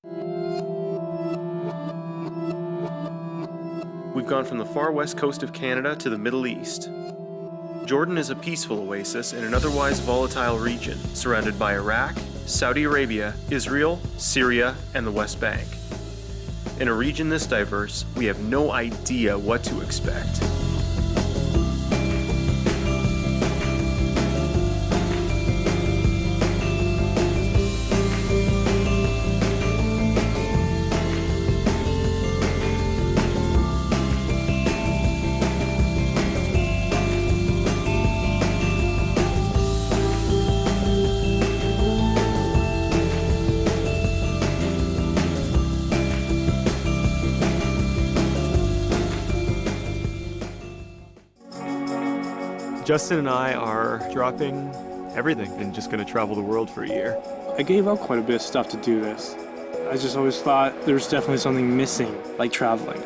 We've gone from the far west coast of Canada to the Middle East. Jordan is a peaceful oasis in an otherwise volatile region, surrounded by Iraq, Saudi Arabia, Israel, Syria, and the West Bank. In a region this diverse, we have no idea what to expect. Justin and I are dropping everything and just going to travel the world for a year. I gave up quite a bit of stuff to do this. I just always thought there was definitely something missing, like traveling.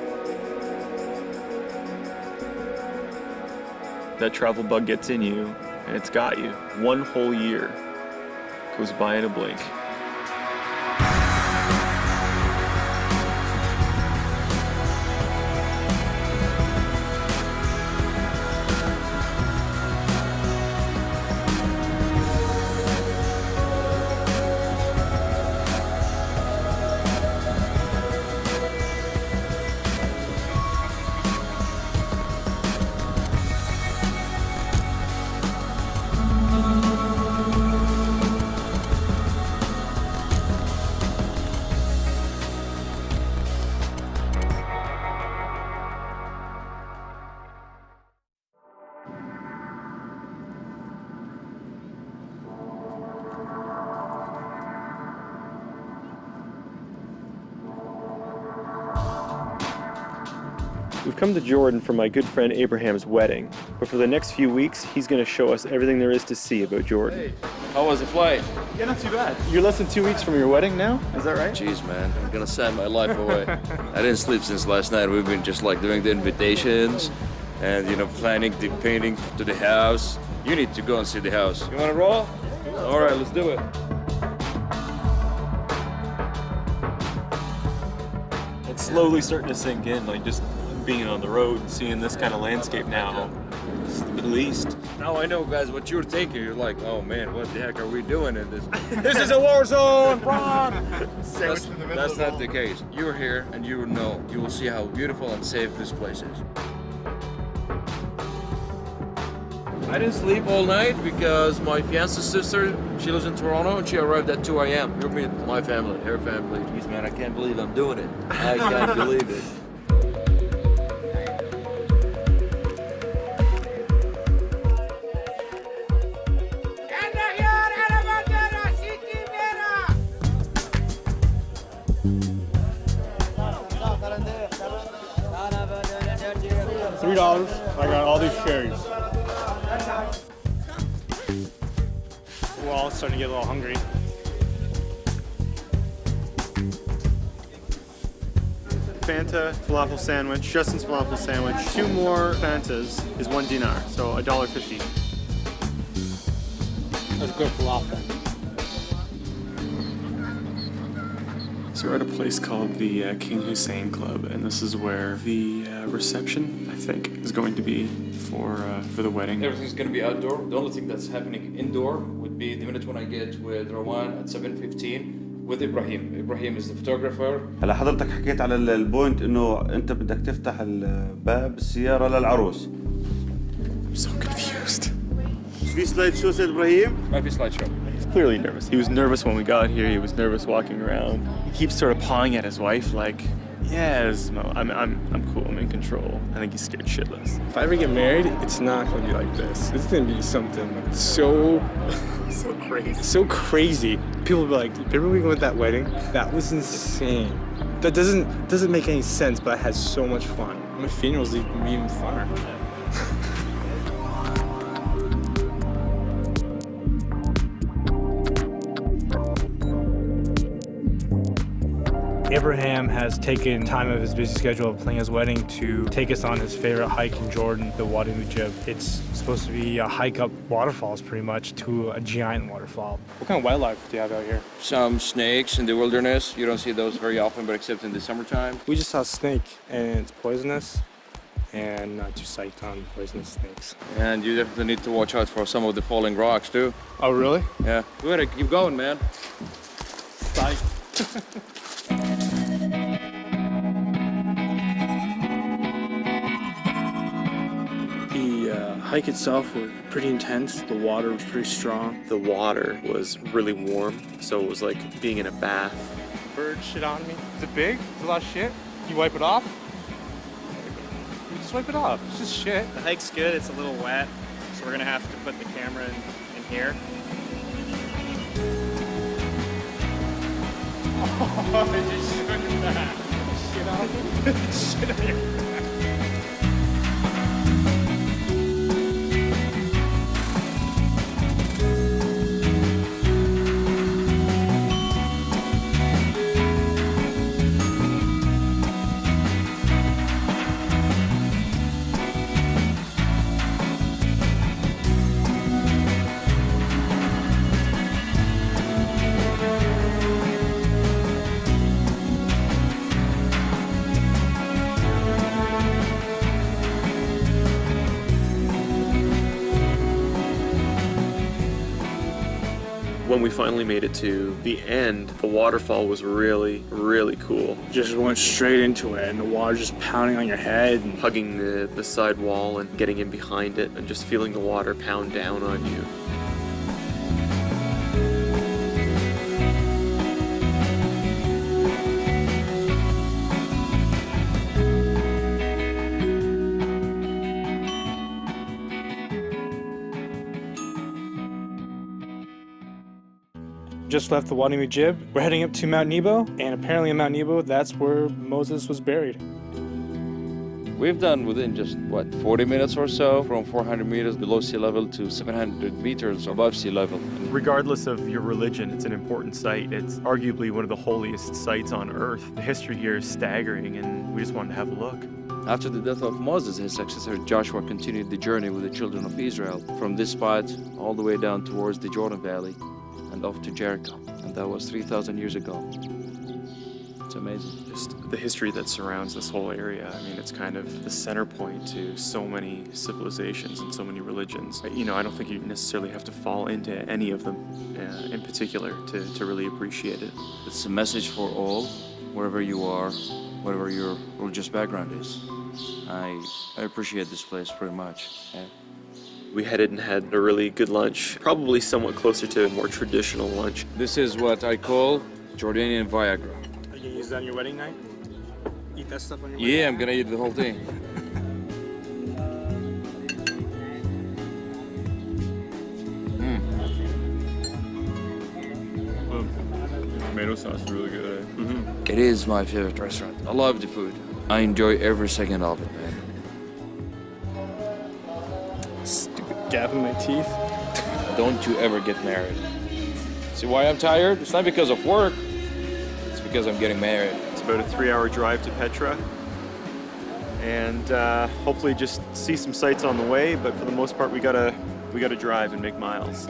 That travel bug gets in you, and it's got you. One whole year goes by in a blink. We've come to Jordan for my good friend Abraham's wedding, but for the next few weeks, he's going to show us everything there is to see about Jordan. Hey, how was the flight? Yeah, not too bad. You're less than 2 weeks from your wedding now? Is that right? Jeez, man, I'm gonna sign my life away. I didn't sleep since last night. We've been just like doing the invitations and, you know, planning the painting to the house. You need to go and see the house. You wanna roll? All right, let's do it. It's slowly starting to sink in, like just being on the road and seeing this kind of landscape now. It's the Middle East. Now I know, guys, what you're thinking. You're like, oh man, what the heck are we doing in this? This is a war zone, Prague! That's not the case. You're here and you will know. You will see how beautiful and safe this place is. I didn't sleep all night because my fiance's sister, she lives in Toronto and she arrived at 2 a.m. You'll meet my family, her family. Jeez, man, I can't believe I'm doing it. I can't believe it. $3. I got all these cherries. We're all starting to get a little hungry. Fanta falafel sandwich, Justin's falafel sandwich. 2 more Fantas is 1 dinar, so $1.50. That's good falafel. So we're at a place called the King Hussein Club, and this is where the reception, I think, is going to be for the wedding. Everything's gonna be outdoor. The only thing that's happening indoor would be the minute when I get with Rowan at 7:15 with Ibrahim. Ibrahim is the photographer. هلا حضرتك حكيت على البوينت انه انت بدك تفتح الباب السيارة للعروس. I'm so confused. في سلايد شو سيد ابراهيم؟ ما في slide show. He's clearly nervous. He was nervous when we got here. He was nervous walking around. He keeps sort of pawing at his wife like, yes, Mo, I'm cool, I'm in control. I think he's scared shitless. If I ever get married, it's not gonna be like this. It's gonna be something so crazy. So crazy. People will be like, remember we went to that wedding? That was insane. That doesn't make any sense, but I had so much fun. My funeral's even funner. Abraham has taken time of his busy schedule of planning his wedding to take us on his favorite hike in Jordan, the Wadi Mujib. It's supposed to be a hike up waterfalls pretty much to a giant waterfall. What kind of wildlife do you have out here? Some snakes in the wilderness. You don't see those very often, but except in the summertime. We just saw a snake and it's poisonous and not too psyched on poisonous snakes. And you definitely need to watch out for some of the falling rocks too. Oh, really? Yeah. We gotta keep going, man. Bye. The hike itself was pretty intense. The water was pretty strong. The water was really warm, so it was like being in a bath. Bird shit on me. Is it big? Is it a lot of shit? You wipe it off? You just wipe it off. It's just shit. The hike's good, it's a little wet, so we're gonna have to put the camera in here. Oh, I just shook that. Shit on me. Shit on your back. When we finally made it to the end, the waterfall was really, really cool. Just went straight into it, and the water just pounding on your head. And Hugging the side wall and getting in behind it and just feeling the water pound down on you. just left the Wadi Mujib. We're heading up to Mount Nebo, and apparently in Mount Nebo, that's where Moses was buried. We've done within just, 40 minutes or so, from 400 meters below sea level to 700 meters above sea level. Regardless of your religion, it's an important site. It's arguably one of the holiest sites on earth. The history here is staggering, and we just wanted to have a look. After the death of Moses, his successor Joshua continued the journey with the children of Israel from this spot all the way down towards the Jordan Valley and off to Jericho. And that was 3,000 years ago. It's amazing. Just the history that surrounds this whole area. I mean, it's kind of the center point to so many civilizations and so many religions. I don't think you necessarily have to fall into any of them in particular to really appreciate it. It's a message for all, wherever you are, whatever your religious background is. I appreciate this place pretty much. Yeah. We headed and had a really good lunch, probably somewhat closer to a more traditional lunch. This is what I call Jordanian Viagra. Are you gonna use that on your wedding night? Eat that stuff on your wedding Yeah, I'm gonna eat the whole thing. Tomato sauce is really good. Mm-hmm. It is my favorite restaurant. I love the food. I enjoy every second of it, man. Stupid gap in my teeth. Don't you ever get married. See why I'm tired? It's not because of work. It's because I'm getting married. It's about a 3-hour drive to Petra. And hopefully just see some sights on the way, but for the most part we gotta drive and make miles.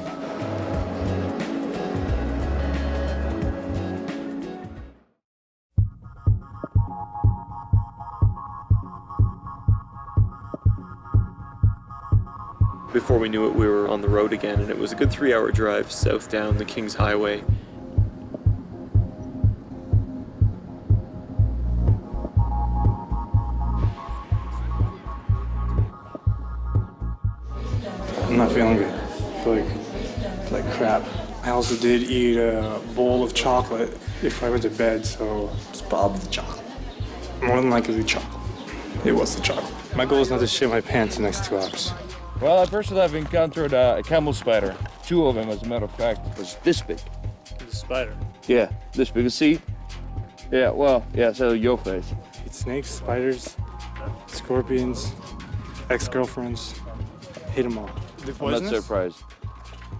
Before we knew it, we were on the road again, and it was a good 3-hour drive south down the King's Highway. I'm not feeling good. I feel like crap. I also did eat a bowl of chocolate before I went to bed, so it's probably the chocolate. More than likely chocolate. It was the chocolate. My goal is not to shit my pants in the next 2 hours. Well, at first I've encountered a camel spider. 2 of them, as a matter of fact. It was this big. It's a spider. Yeah, this big. You see? Yeah, well, yeah, so your face. Eat snakes, spiders, scorpions, ex-girlfriends. Hate them all. They're I'm not poisonous? surprised.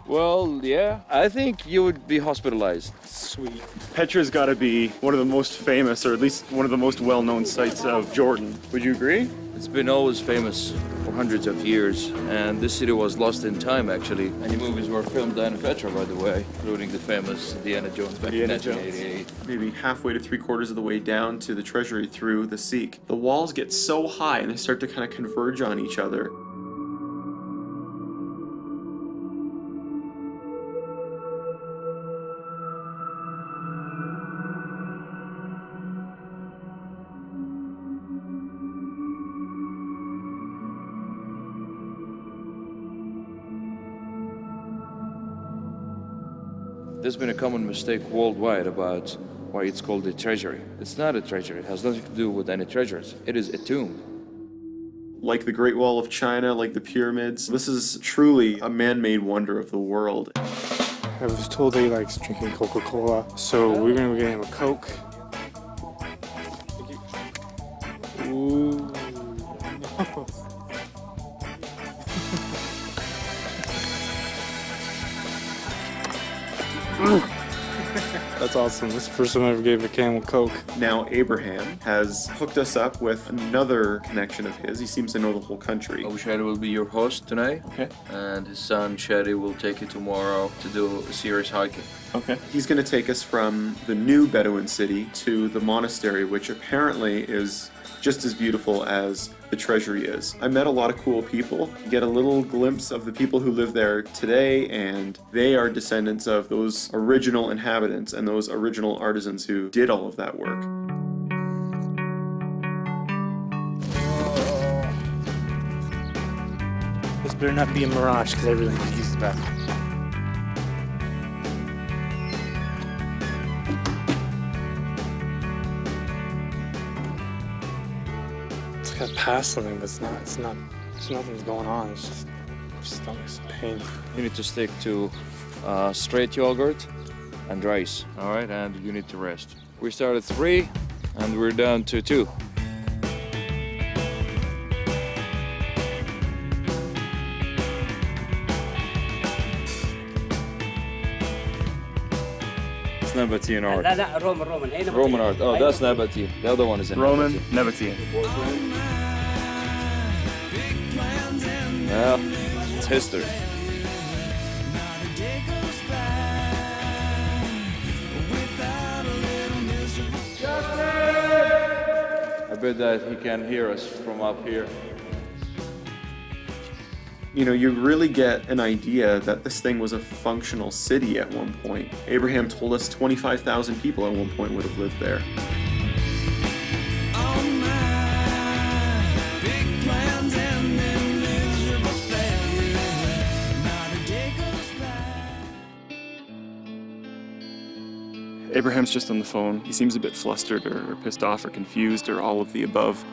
Well, yeah. I think you would be hospitalized. Sweet. Petra's got to be one of the most famous, or at least one of the most well-known sites of Jordan. Would you agree? It's been always famous for hundreds of years, and this city was lost in time, actually. Many movies were filmed down in Petra, by the way, including the famous Indiana Jones back in 1988. Maybe halfway to 3/4 of the way down to the treasury through the Sikh. The walls get so high and they start to kind of converge on each other. There's been a common mistake worldwide about why it's called a treasury. It's not a treasury. It has nothing to do with any treasures. It is a tomb. Like the Great Wall of China, like the pyramids, this is truly a man-made wonder of the world. I was told that he likes drinking Coca-Cola, so we're gonna be getting him a Coke. Ooh. That's awesome. This is the first time I ever gave a camel Coke. Now Abraham has hooked us up with another connection of his. He seems to know the whole country. Shadi will be your host tonight. Okay. And his son Shadi will take you tomorrow to do a serious hiking. Okay. He's going to take us from the new Bedouin city to the monastery, which apparently is just as beautiful as the treasury is. I met a lot of cool people, get a little glimpse of the people who live there today, and they are descendants of those original inhabitants and those original artisans who did all of that work. This better not be a mirage, because I really need to use the bathroom. It's got past something, but it's nothing's going on. It's just stomach's in pain. You need to stick to straight yogurt and rice, all right? And you need to rest. We started 3 and we're down to 2. It's Nabatean art. لا لا رومان هنا Roman art. Oh, that's Nabatean. The other one is in Roman, Nabatean. Nabatean. Yeah, it's history. I bet that he can hear us from up here. You know, you really get an idea that this thing was a functional city at one point. Abraham told us 25,000 people at one point would have lived there. Abraham's just on the phone. He seems a bit flustered or pissed off or confused or all of the above.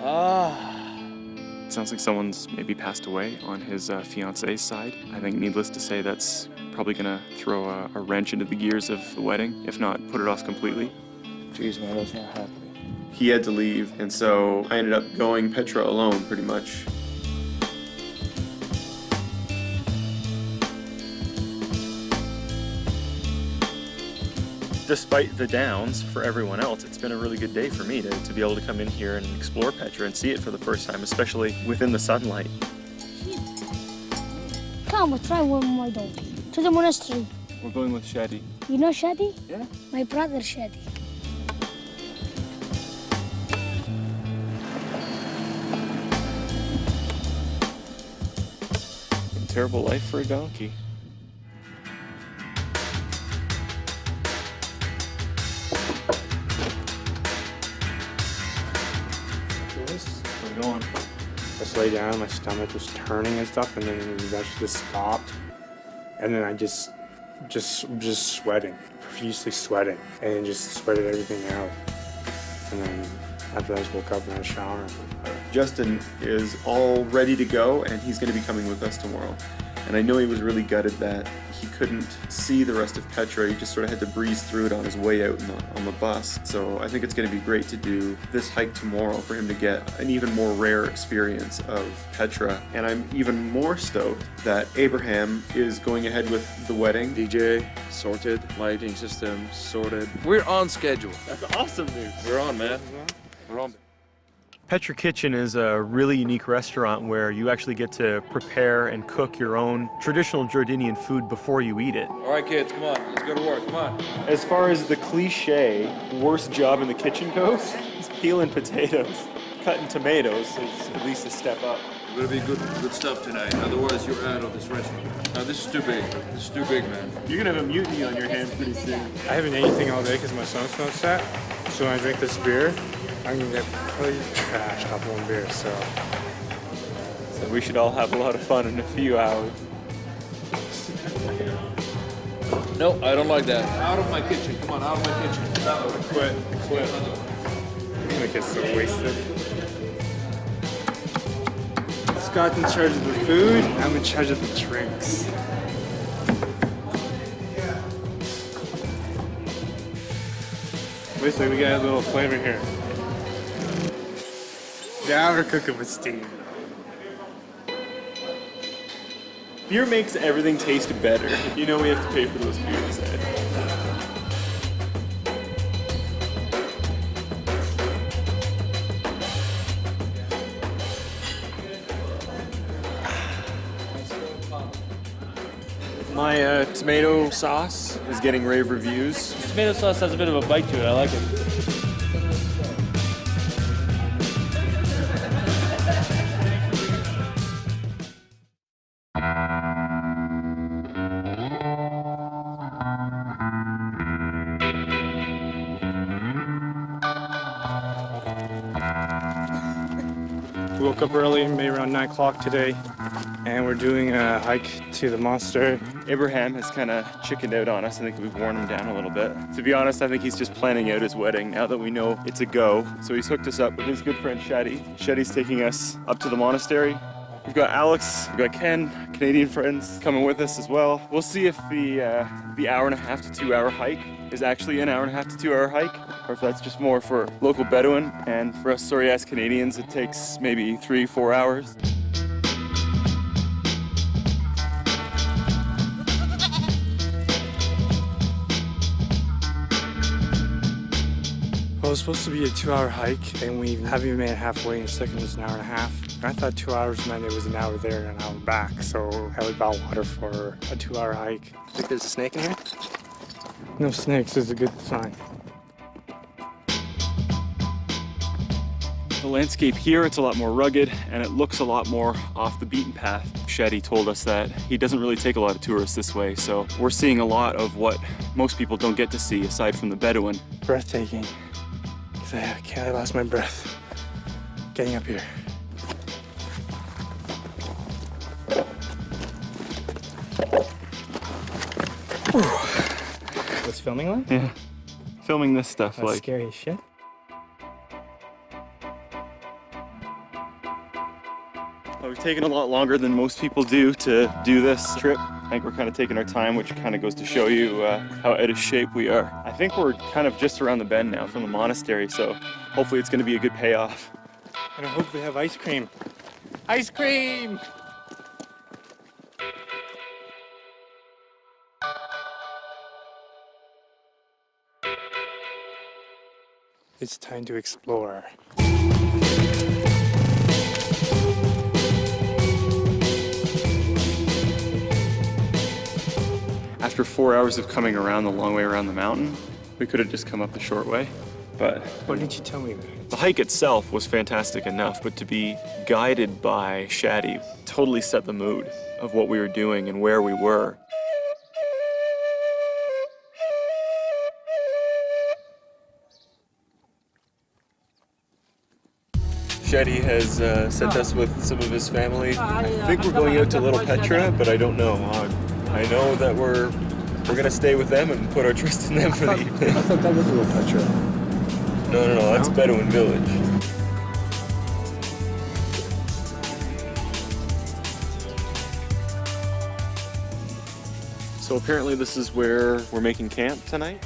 Sounds like someone's maybe passed away on his fiance's side. I think needless to say that's probably gonna throw a wrench into the gears of the wedding, if not put it off completely. Jeez, man, that's not happening. He had to leave, and so I ended up going Petra alone pretty much. Despite the downs for everyone else, it's been a really good day for me to be able to come in here and explore Petra and see it for the first time, especially within the sunlight. Come, we'll try one more dog. To the monastery. We're going with Shadi. You know Shadi? Yeah. My brother Shadi. Terrible life for a donkey. Where are we going? I just lay down, my stomach was turning and stuff, and then it eventually just stopped. And then I just sweating, profusely sweating, and just sweated everything out. And then after I just woke up and had a shower. Justin is all ready to go, and he's going to be coming with us tomorrow. And I know he was really gutted that he couldn't see the rest of Petra. He just sort of had to breeze through it on his way out on the bus. So I think it's going to be great to do this hike tomorrow for him to get an even more rare experience of Petra. And I'm even more stoked that Abraham is going ahead with the wedding. DJ sorted, lighting system sorted. We're on schedule. That's awesome news. We're on, man. We're on. Petra Kitchen is a really unique restaurant where you actually get to prepare and cook your own traditional Jordanian food before you eat it. All right, kids, come on. Let's go to work. Come on. As far as the cliche worst job in the kitchen goes, it's peeling potatoes. Cutting tomatoes is at least a step up. It's gonna be good stuff tonight. Otherwise, you're out of this restaurant. No, this is too big. This is too big, man. You're gonna have a mutiny on your hands pretty soon. I haven't ate anything all day because my stomach's not set. So when I drink this beer, I'm gonna get probably trashed off one beer, so We should all have a lot of fun in a few hours. No, I don't like that. Out of my kitchen. Come on, out of my kitchen. quit. I'm gonna get so wasted. Scott's in charge of the food, I'm in charge of the drinks. Listen, we got a little flavor here. Now we're cooking with steam. Beer makes everything taste better. You know we have to pay for those beers, Ed. My tomato sauce is getting rave reviews. Tomato sauce has a bit of a bite to it. I like it. We woke up early, maybe around 9 o'clock today, and we're doing a hike to the monastery. Abraham has kind of chickened out on us. I think we've worn him down a little bit. To be honest, I think he's just planning out his wedding now that we know it's a go. So he's hooked us up with his good friend Shadi. Shadi's taking us up to the monastery. We've got Alex, we've got Ken, Canadian friends coming with us as well. We'll see if the hour and a half to 2 hour hike is actually an hour and a half to 2 hour hike, or if that's just more for local Bedouin. And for us sorry-ass Canadians, it takes maybe 3-4 hours. Well, it's supposed to be a 2 hour hike, and we haven't even made it halfway, and the second was an hour and a half. I thought 2 hours meant it was an hour there and an hour back, so I would buy water for a 2 hour hike. Think there's a snake in here? No snakes is a good sign. The landscape here, it's a lot more rugged and it looks a lot more off the beaten path. Shadi told us that he doesn't really take a lot of tourists this way, so we're seeing a lot of what most people don't get to see aside from the Bedouin. Breathtaking. I lost my breath getting up here. What's filming like? Yeah. Filming this stuff That's like scary as shit. We've taken a lot longer than most people do to do this trip. I think we're kind of taking our time, which kind of goes to show you how out of shape we are. I think we're kind of just around the bend now from the monastery, so hopefully it's going to be a good payoff. And I hope they have ice cream. Ice cream! It's time to explore. After 4 hours of coming around the long way around the mountain, we could have just come up the short way, but Why didn't you tell me that? the hike itself was fantastic enough, but to be guided by Shadi totally set the mood of what we were doing and where we were. Shadi has sent us with some of his family. I think we're going out to Little Petra, but I don't know. I know that we're gonna stay with them and put our trust in them for the evening. I thought that was a little Petra. No, that's Bedouin Village. So apparently this is where we're making camp tonight.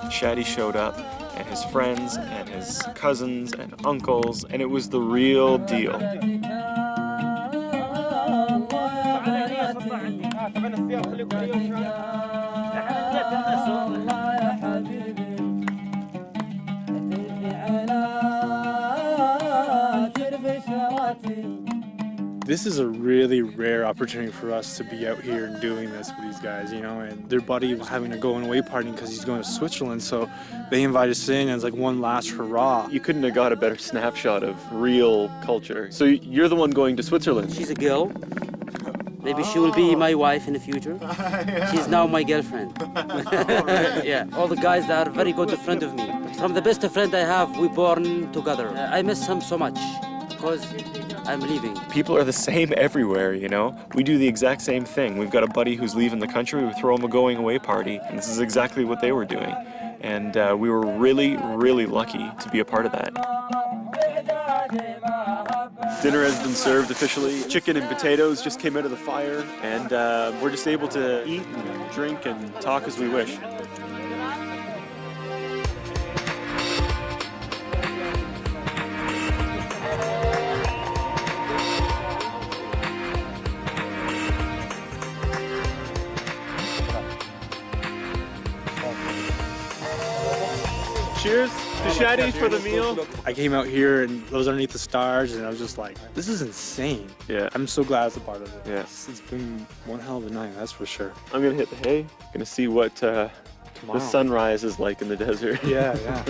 Shadi showed up, and his friends, and his cousins, and uncles, and it was the real deal. This is a really rare opportunity for us to be out here and doing this with these guys, you know, and their buddy was having a going away party because he's going to Switzerland, so they invited us in as like one last hurrah. You couldn't have got a better snapshot of real culture. So you're the one going to Switzerland. She's a girl. Maybe she will be my wife in the future. She's now my girlfriend. Yeah, all the guys that are very good friend of me. From the best friend I have, we born together. I miss him so much because I'm leaving. People are the same everywhere, you know? We do the exact same thing. We've got a buddy who's leaving the country, we throw him a going away party, and this is exactly what they were doing. And we were really, really lucky to be a part of that. Dinner has been served officially. Chicken and potatoes just came out of the fire, and we're just able to eat and drink and talk as we wish. Cheers to Shadi for the meal. I came out here and I was underneath the stars and I was just like, this is insane. Yeah. I'm so glad I was a part of it. Yeah. It's been one hell of a night, that's for sure. I'm gonna hit the hay. Gonna see what the Tomorrow. sunrise is like in the desert. Yeah, yeah.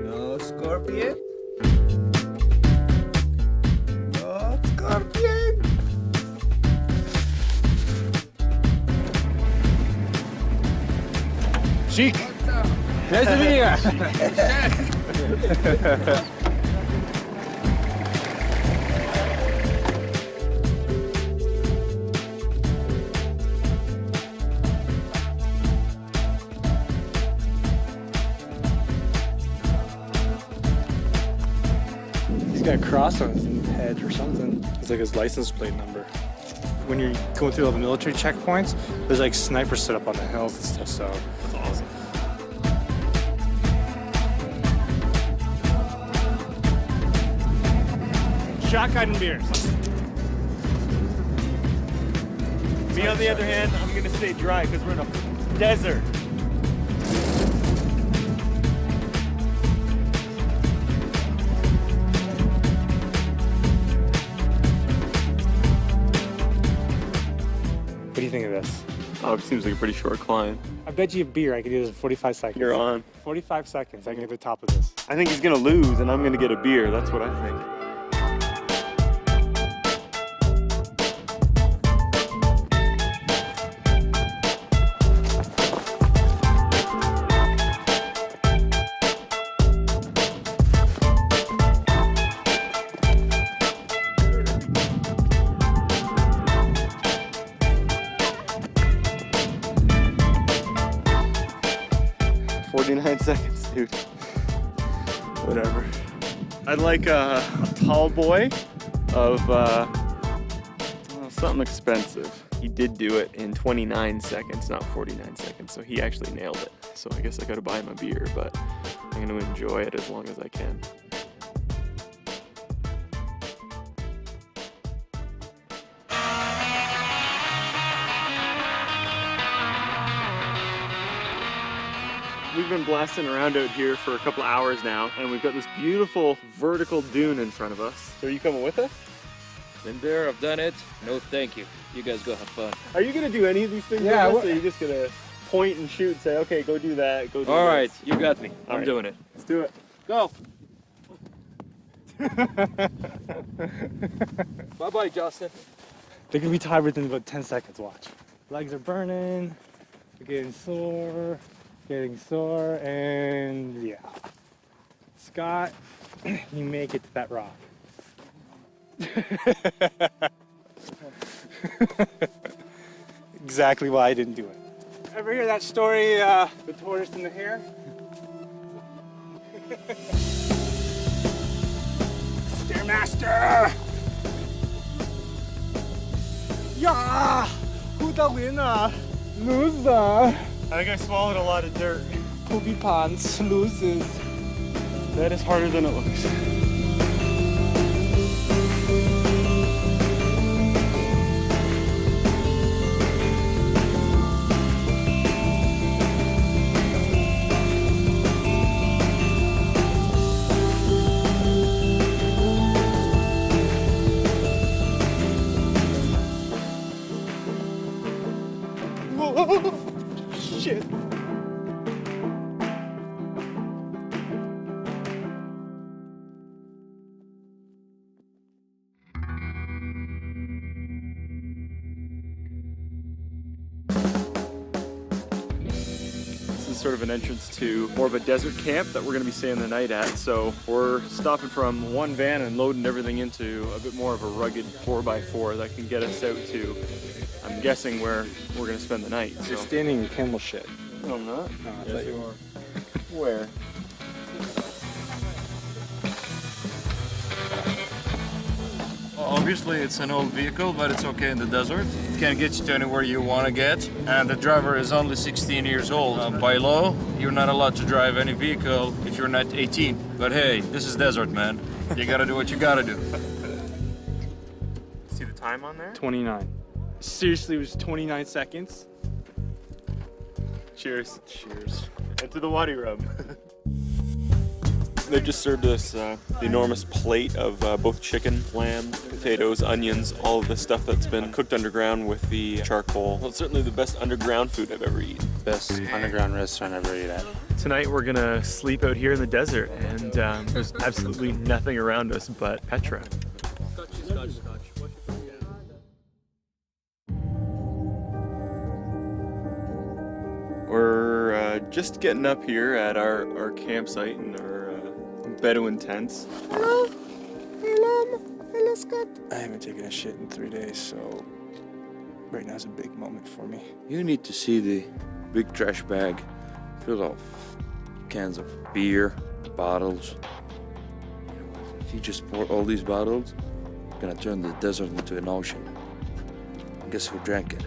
No scorpion. No scorpion. Chic! Nice to meet you! He's got a cross on his head or something. It's like his license plate number. When you're going through all the military checkpoints, there's like snipers set up on the hills and stuff, so that's awesome. Shotgun and beers. Me, on the other hand, I'm gonna stay dry because we're in a desert. What do you think of this? Oh, it seems like a pretty short climb. I bet you a beer I could do this in 45 seconds. You're on. 45 seconds, I can get to the top of this. I think he's gonna lose, and I'm gonna get a beer. That's what I think. Seconds, dude. Whatever. I'd like a tall boy of something expensive. He did do it in 29 seconds, not 49 seconds, so he actually nailed it. So I guess I gotta buy him a beer, but I'm gonna enjoy it as long as I can. We've been blasting around out here for a couple hours now, and we've got this beautiful vertical dune in front of us. So are you coming with us? Been there, I've done it. No, thank you. You guys go have fun. Are you gonna do any of these things Yeah, with us, or are you just gonna point and shoot and say, okay, go do that, go do All this? right, you got me. All I'm right. doing it. Let's do it. Go. Bye-bye, Justin. They're gonna be tired within about 10 seconds, watch. Legs are burning, they're getting sore, and yeah. Scott, you make it to that rock. Exactly why I didn't do it. Ever hear that story, the tortoise and the hare? Stairmaster! Yeah! Who the winner? Loser! I think I swallowed a lot of dirt. Poopy pants loses. That is harder than it looks. Shit. This is sort of an entrance to more of a desert camp that we're going to be staying the night at. So we're stopping from one van and loading everything into a bit more of a rugged 4x4 that can get us out to, I'm guessing, where we're going to spend the night. You're standing in camel shit. No, I'm not. No, I thought you were. Where? Obviously, it's an old vehicle, but it's okay in the desert. It can get you to anywhere you want to get. And the driver is only 16 years old. By law, you're not allowed to drive any vehicle if you're not 18. But hey, this is desert, man. You gotta do what you gotta do. See the time on there? 29. Seriously, it was 29 seconds. Cheers. Cheers. And to the Wadi Rum. They've just served us the enormous plate of both chicken, lamb, potatoes, onions, all of the stuff that's been cooked underground with the charcoal. Well, it's certainly the best underground food I've ever eaten. Best underground restaurant I've ever eaten at. Tonight we're gonna sleep out here in the desert, and there's absolutely nothing around us but Petra. We're just getting up here at our campsite in our Bedouin tents. Hello? Hello? Hello, Scott? I haven't taken a shit in 3 days, so right now is a big moment for me. You need to see the big trash bag full of cans of beer, bottles. If you just pour all these bottles, you're gonna turn the desert into an ocean. Guess who drank it?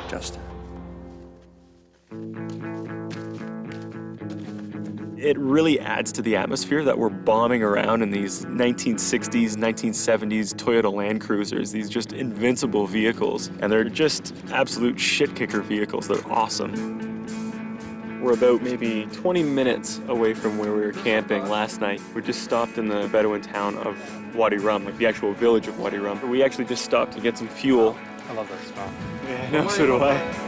Justin. It really adds to the atmosphere that we're bombing around in these 1960s, 1970s Toyota Land Cruisers, these just invincible vehicles. And they're just absolute shit kicker vehicles. They're awesome. We're about maybe 20 minutes away from where we were camping last night. We just stopped in the Bedouin town of Wadi Rum, like the actual village of Wadi Rum. We actually just stopped to get some fuel. I love that spot. Yeah, no, so do I.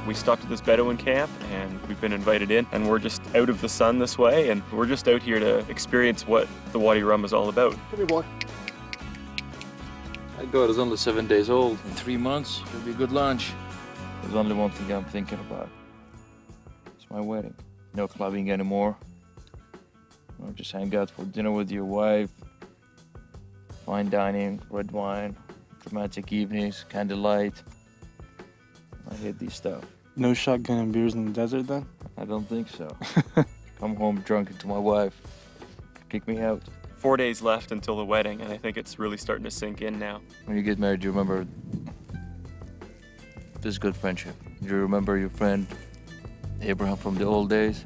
We stopped at this Bedouin camp and we've been invited in, and we're just out of the sun this way, and we're just out here to experience what the Wadi Rum is all about. Come here, boy. My God, it's only 7 days old. In 3 months, it'll be a good lunch. There's only one thing I'm thinking about. It's my wedding. No clubbing anymore. I'll just hang out for dinner with your wife. Fine dining, red wine, dramatic evenings, candlelight. I hate these stuff. No shotgun and beers in the desert then? I don't think so. Come home drunk to my wife. Kick me out. 4 days left until the wedding, and I think it's really starting to sink in now. When you get married, you remember this good friendship. You remember your friend Abraham from the old days.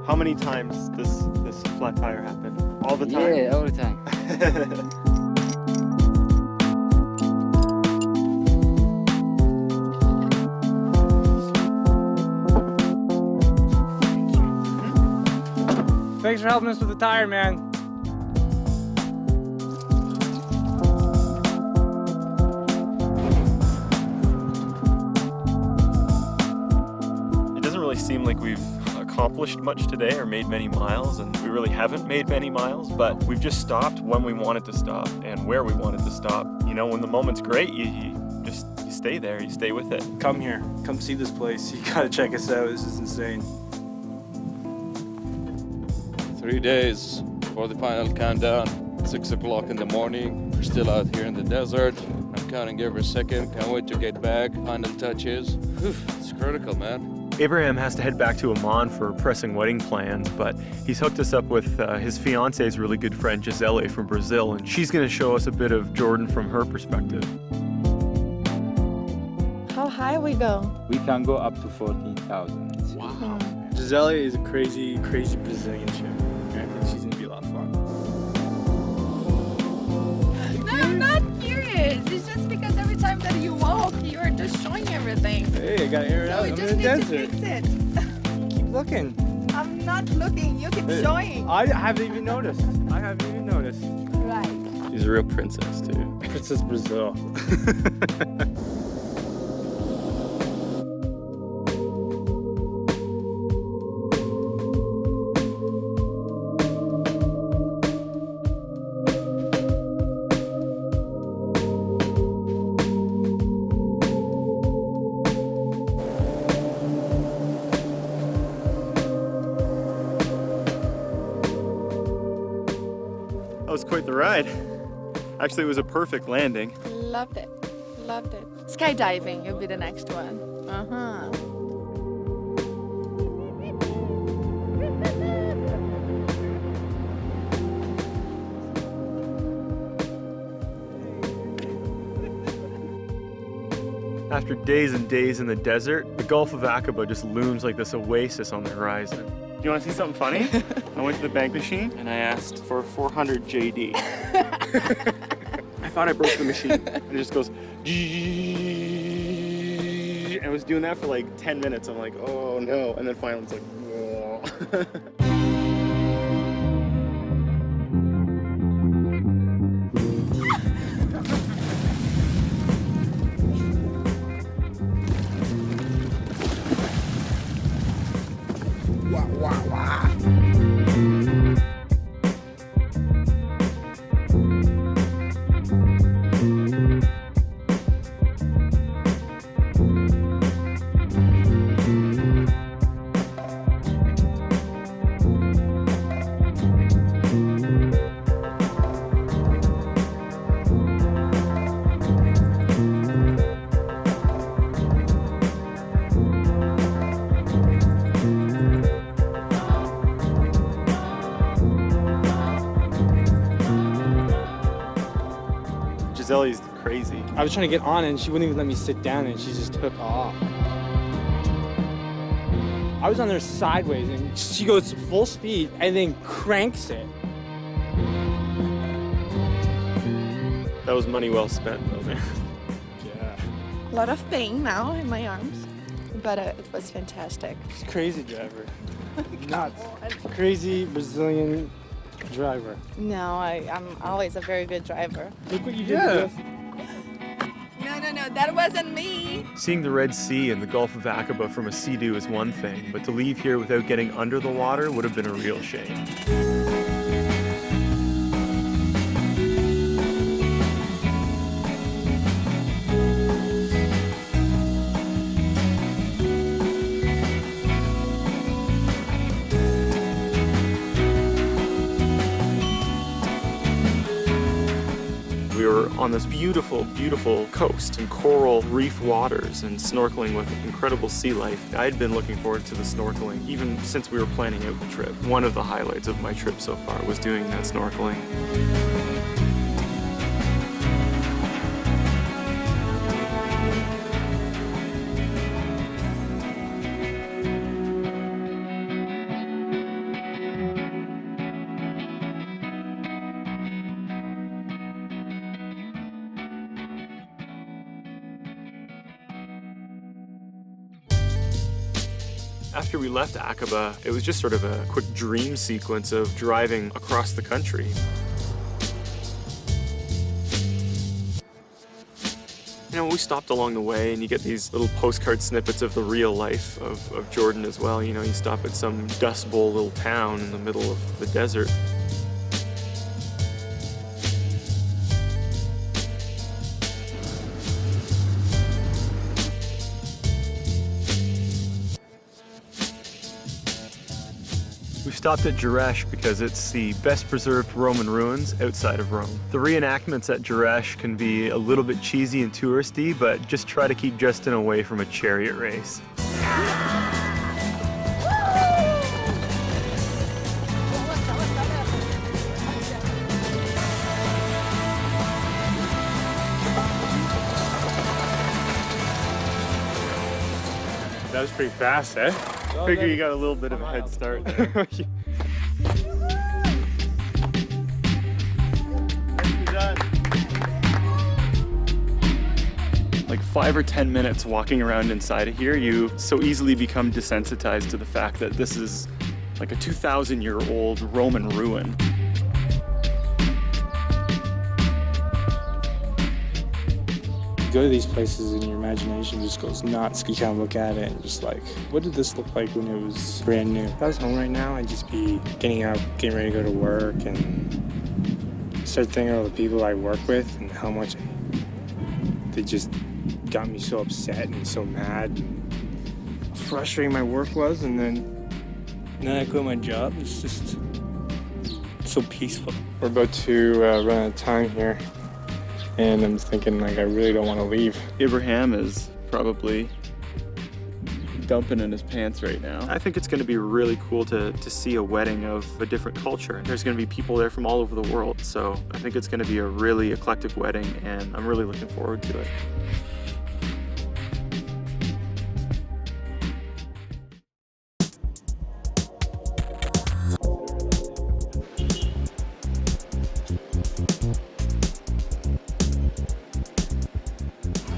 How many times does this flat tire happen? All the time? Yeah, all the time. Thanks for helping us with the tire, man. It doesn't really seem like we've accomplished much today or made many miles, and we really haven't made many miles, but we've just stopped when we wanted to stop and where we wanted to stop. You know, when the moment's great, you stay there, you stay with it. Come here. Come see this place. You gotta check us out. This is insane. 3 days before the final countdown. 6 o'clock in the morning. We're still out here in the desert. I'm counting every second. Can't wait to get back. Final touches. Whew, it's critical, man. Abraham has to head back to Amman for pressing wedding plans, but he's hooked us up with his fiance's really good friend Gisele from Brazil, and she's going to show us a bit of Jordan from her perspective. How high we go? We can go up to 14,000. Wow. Gisele is a crazy, crazy Brazilian chick. I think she's gonna be a lot of fun. No, I'm not curious. It's just because every time that you walk, you are just showing everything. Hey, I gotta air it So out. we I'm just in the need desert. to fix it. Keep looking. I'm not looking. You keep Hey. showing. I haven't even noticed. Right. She's a real princess, too. Princess Brazil. That was quite the ride. Actually, it was a perfect landing. Loved it. Loved it. Skydiving will be the next one. Uh-huh. After days and days in the desert, the Gulf of Aqaba just looms like this oasis on the horizon. You want to see something funny? I went to the bank machine and I asked for 400 JD. I thought I broke the machine. And it just goes, and I was doing that for like 10 minutes. I'm like, oh no. And then finally it's like, whoa. Gisele's crazy. I was trying to get on and she wouldn't even let me sit down and she just took off. I was on there sideways and she goes full speed and then cranks it. That was money well spent though, man. Yeah. A lot of pain now in my arms, but it was fantastic. She's a crazy driver. Nuts. Crazy Brazilian driver. No, I'm always a very good driver. Look what you did to us. No, that wasn't me. Seeing the Red Sea and the Gulf of Aqaba from a sea-doo is one thing, but to leave here without getting under the water would have been a real shame. We were on this beautiful, beautiful coast and coral reef waters and snorkeling with incredible sea life. I had been looking forward to the snorkeling even since we were planning out the trip. One of the highlights of my trip so far was doing that snorkeling. After we left Aqaba, it was just sort of a quick dream sequence of driving across the country. You know, we stopped along the way and you get these little postcard snippets of the real life of Jordan as well. You know, you stop at some Dust Bowl little town in the middle of the desert. We stopped at Jerash because it's the best preserved Roman ruins outside of Rome. The reenactments at Jerash can be a little bit cheesy and touristy, but just try to keep Justin away from a chariot race. That was pretty fast, eh? Figure you got a little bit of a head start there. Like 5 or 10 minutes walking around inside of here, you so easily become desensitized to the fact that this is like a 2,000-year-old Roman ruin. You go to these places and your imagination just goes nuts. You kind of look at it and just like, what did this look like when it was brand new? If I was home right now, I'd just be getting up, getting ready to go to work, and start thinking of all the people I work with and how much they just got me so upset and so mad and how frustrating my work was. And then I quit my job. It's just so peaceful. We're about to run out of time here. And I'm thinking, like, I really don't want to leave. Abraham is probably dumping in his pants right now. I think it's going to be really cool to see a wedding of a different culture. There's going to be people there from all over the world, so I think it's going to be a really eclectic wedding, and I'm really looking forward to it.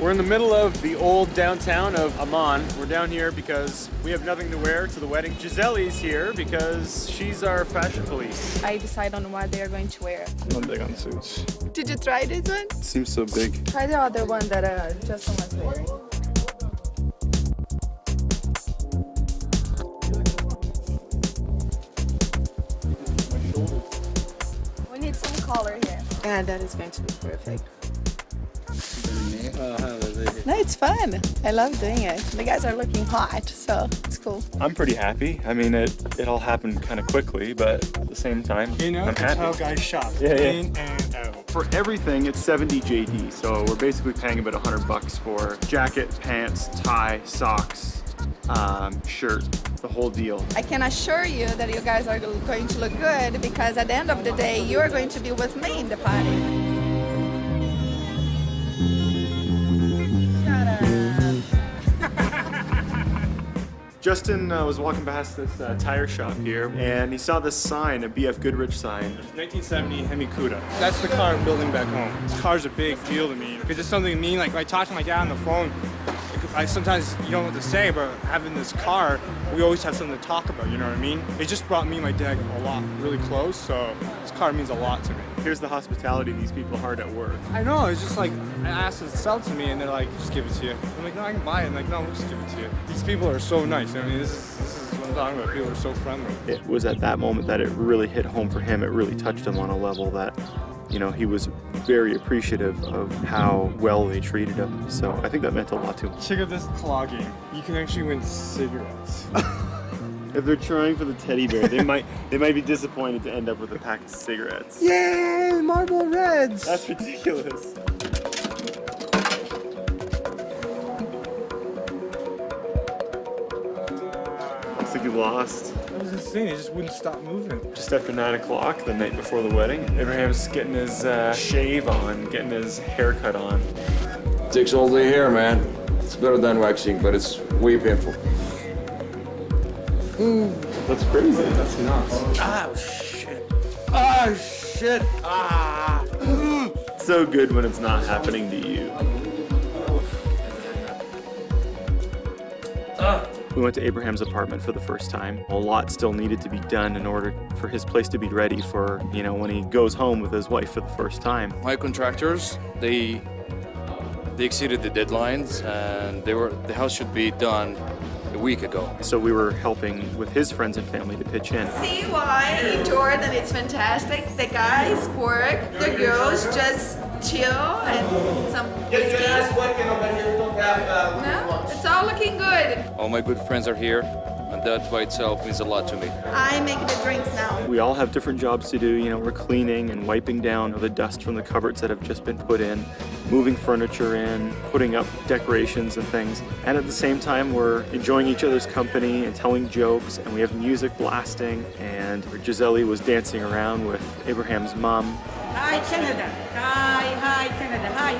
We're in the middle of the old downtown of Amman. We're down here because we have nothing to wear to the wedding. Giselle's here because she's our fashion police. I decide on what they are going to wear. I'm big on suits. Did you try this one? It seems so big. Try the other one that Justin was wearing. We need some color here. Yeah, that is going to be perfect. No, it's fun. I love doing it. The guys are looking hot, so it's cool. I'm pretty happy. I mean, it all happened kind of quickly, but at the same time, You know, I'm that's happy. how guys shop. Yeah, yeah. In and out. For everything, it's 70 JD, so we're basically paying about $100 for jacket, pants, tie, socks, shirt, the whole deal. I can assure you that you guys are going to look good because at the end of the day, you are going to be with me in the party. Justin was walking past this tire shop here, and he saw this sign, a BF Goodrich sign. 1970 Hemi Cuda. That's the car I'm building back home. This car's a big deal to me because it's something to me. Like when I talk to my dad on the phone, I sometimes you don't know what to say, but having this car, we always have something to talk about. You know what I mean? It just brought me and my dad a lot, really close. So this car means a lot to me. Here's the hospitality these people hard at work. I know. It's just like I asked them to sell it to me, and they're like, "Just give it to you." I'm like, "No, I can buy it." And like, "No, we'll just give it to you." These people are so nice. I mean, this is what I'm talking about. People are so friendly. It was at that moment that it really hit home for him. It really touched him on a level that, you know, he was very appreciative of how well they treated him. So I think that meant a lot to him. Check out this claw game. You can actually win cigarettes. If they're trying for the teddy bear, they might be disappointed to end up with a pack of cigarettes. Yay, Marble Reds! That's ridiculous. Looks like you lost. That was insane. It just wouldn't stop moving. Just after 9 o'clock, the night before the wedding, Abraham's getting his shave on, getting his haircut on. Takes all day here, man. It's better than waxing, but it's way painful. That's crazy. That's nuts. Oh, shit. Oh, shit. Ah. It's so good when it's not happening to you. We went to Abraham's apartment for the first time. A lot still needed to be done in order for his place to be ready for, when he goes home with his wife for the first time. My contractors, they exceeded the deadlines, and the house should be done a week ago. So we were helping with his friends and family to pitch in. See why in Jordan it's fantastic? The guys work, the girls just chill and some whiskey. No, it's all looking good. All my good friends are here, and that by itself means a lot to me. I make the drinks now. We all have different jobs to do. We're cleaning and wiping down the dust from the cupboards that have just been put in, moving furniture in, putting up decorations and things. And at the same time, we're enjoying each other's company and telling jokes, and we have music blasting, and Gisele was dancing around with Abraham's mom. Hi, Canada. Hi, Canada. Hi.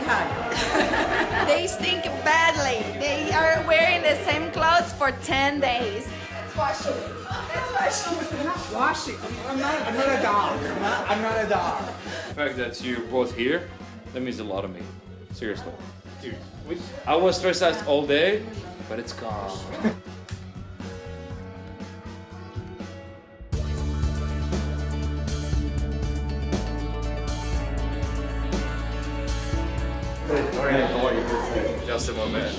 They stink badly. They are wearing the same clothes for 10 days. Let's wash them. I'm not washing. I'm not a dog. I'm not a dog. The fact that you're both here, that means a lot to me. Seriously. Dude, I was stressed out all day, but it's gone. Just a moment.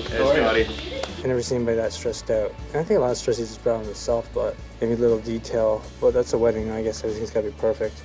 Hey, Scotty. I've never seen anybody that stressed out. And I think a lot of stress is just brought on himself, but maybe a little detail. But that's a wedding, I guess everything's gotta be perfect.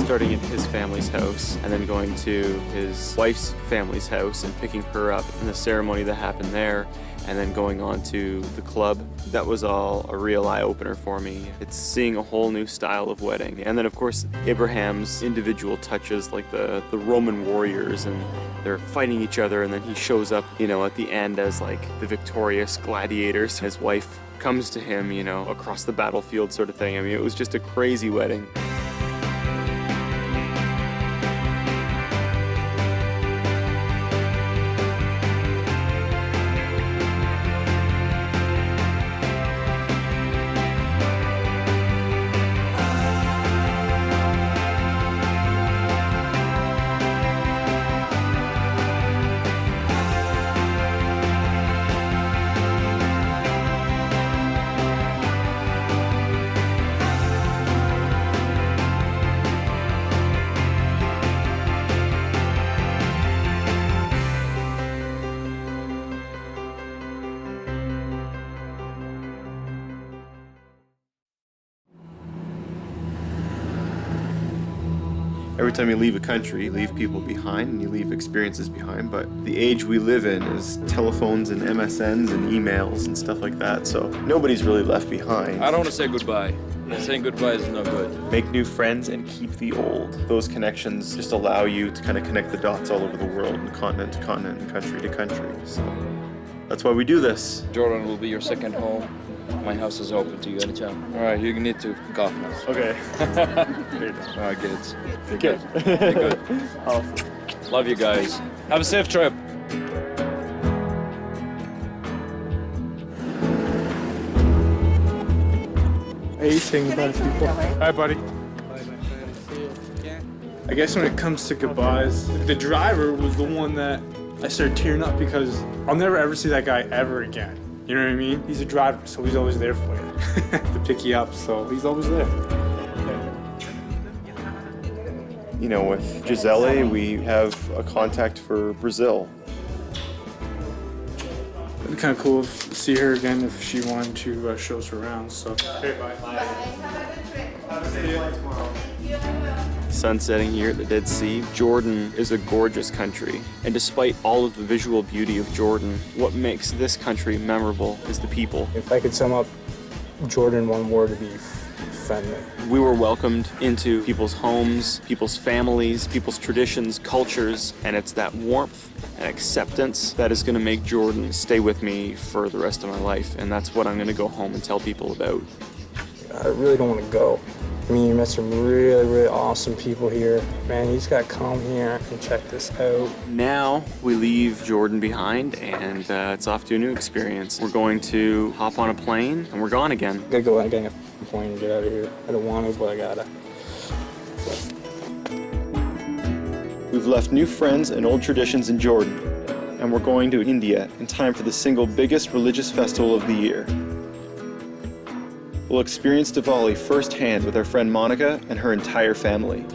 Starting at his family's house and then going to his wife's family's house and picking her up, and the ceremony that happened there, and then going on to the club. That was all a real eye-opener for me. It's seeing a whole new style of wedding. And then of course Abraham's individual touches, like the Roman warriors, and they're fighting each other, and then he shows up, at the end as like the victorious gladiators. His wife comes to him, across the battlefield sort of thing. I mean, it was just a crazy wedding. Every time you leave a country, you leave people behind and you leave experiences behind, but the age we live in is telephones and MSNs and emails and stuff like that, so nobody's really left behind. I don't want to say goodbye. Saying goodbye is no good. Make new friends and keep the old. Those connections just allow you to kind of connect the dots all over the world, and continent to continent, and country to country. So that's why we do this. Jordan will be your second home. My house is open to you anytime. All right, you need to cough now. Okay. All right, kids. Take care. Be good. Awesome. Love you guys. Have a safe trip. Hey, saying goodbye to people. Hi, buddy. I guess when it comes to goodbyes, the driver was the one that I started tearing up because I'll never ever see that guy ever again. You know what I mean? He's a driver, so he's always there for you to pick you up, so he's always there. You know, with Gisele, we have a contact for Brazil. It'd be kind of cool to see her again if she wanted to show us around, so. Okay, bye. Sun setting here at the Dead Sea. Jordan is a gorgeous country, and despite all of the visual beauty of Jordan, what makes this country memorable is the people. If I could sum up Jordan in one word, it'd be friendly. We were welcomed into people's homes, people's families, people's traditions, cultures, and it's that warmth and acceptance that is going to make Jordan stay with me for the rest of my life, and that's what I'm going to go home and tell people about. I really don't want to go. I mean, you met some really, really awesome people here. Man, you just got to come here and check this out. Now we leave Jordan behind, and it's off to a new experience. We're going to hop on a plane, and we're gone again. I gotta go out and get a plane and get out of here. I don't want to, but I gotta. We've left new friends and old traditions in Jordan, and we're going to India in time for the single biggest religious festival of the year. We'll experience Diwali firsthand with our friend Monica and her entire family.